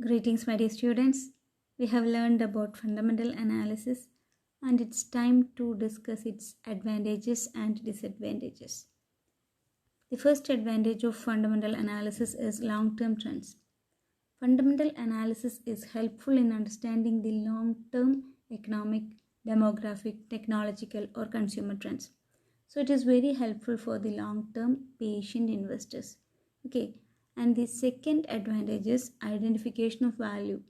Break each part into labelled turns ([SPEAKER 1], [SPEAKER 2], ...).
[SPEAKER 1] Greetings, my dear students. We have learned about fundamental analysis and it's time to discuss its advantages and disadvantages. The first advantage of fundamental analysis is long-term trends. Fundamental analysis is helpful in understanding the long-term economic, demographic, technological, or consumer trends. So it is very helpful for the long-term patient investors. Okay, and the second advantage is identification of value.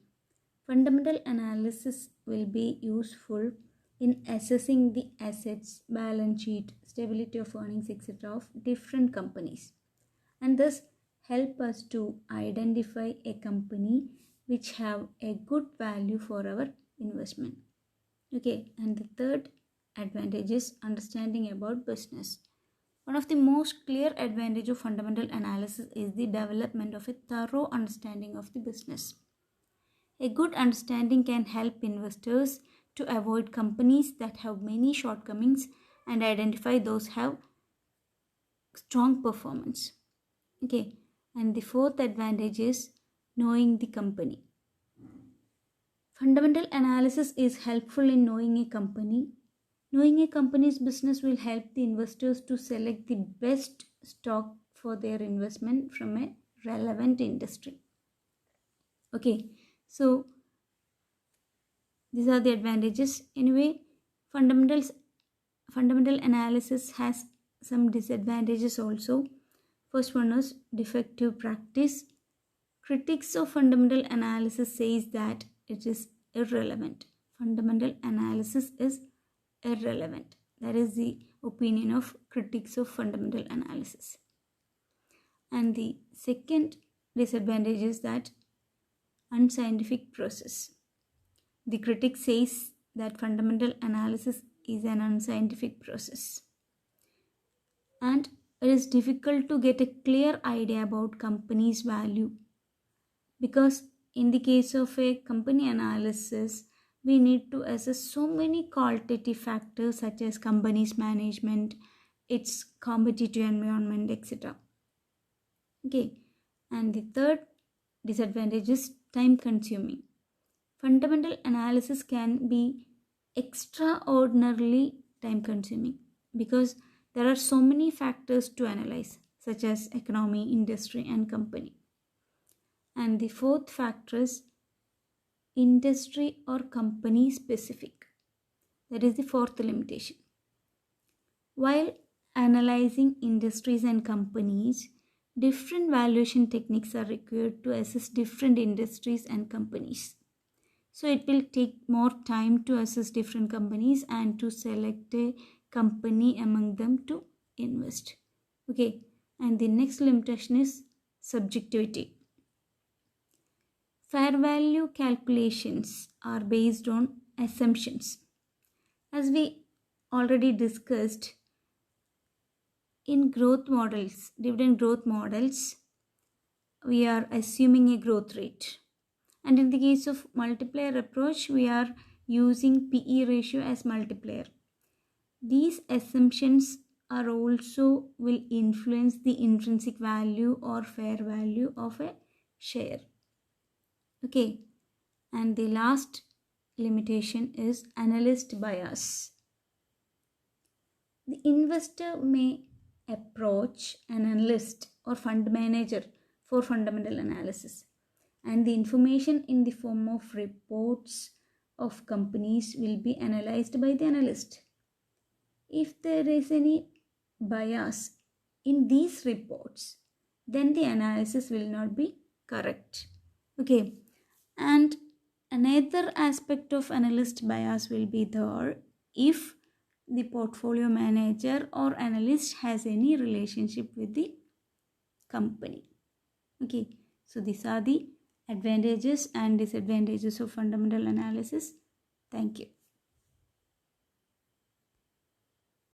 [SPEAKER 1] Fundamental analysis will be useful in assessing the assets, balance sheet, stability of earnings, etc. of different companies, and thus help us to identify a company which have a good value for our investment. Okay, and the third advantage is understanding about business. One of the most clear advantage of fundamental analysis is the development of a thorough understanding of the business. A good understanding can help investors to avoid companies that have many shortcomings and identify those have strong performance. Okay, and the fourth advantage is knowing the company. Fundamental analysis is helpful in knowing a company. Knowing a company's business will help the investors to select the best stock for their investment from a relevant industry. Okay, so these are the advantages. Anyway, fundamental analysis has some disadvantages also. First one is defective practice. Critics of fundamental analysis says that it is irrelevant. Fundamental analysis is irrelevant. That is the opinion of critics of fundamental analysis. And the second disadvantage is that unscientific process. The critic says that fundamental analysis is an unscientific process, and it is difficult to get a clear idea about company's value, because in the case of a company analysis we need to assess so many qualitative factors such as company's management, its competitive environment, etc. Okay, and the third disadvantage is time consuming. Fundamental analysis can be extraordinarily time consuming because there are so many factors to analyze, such as economy, industry, and company. And the fourth factor is industry or company specific. That is the fourth limitation. While analyzing industries and companies, different valuation techniques are required to assess different industries and companies. So it will take more time to assess different companies and to select a company among them to invest. Okay, and the next limitation is subjectivity. Fair value calculations are based on assumptions. As we already discussed, in growth models, dividend growth models, we are assuming a growth rate. And in the case of multiplier approach, we are using PE ratio as multiplier. These assumptions are also will influence the intrinsic value or fair value of a share. Okay, and the last limitation is analyst bias. The investor may approach an analyst or fund manager for fundamental analysis, and the information in the form of reports of companies will be analyzed by the analyst. If there is any bias in these reports, then the analysis will not be correct. Okay, and another aspect of analyst bias will be there if the portfolio manager or analyst has any relationship with the company. Okay, so these are the advantages and disadvantages of fundamental analysis. Thank you.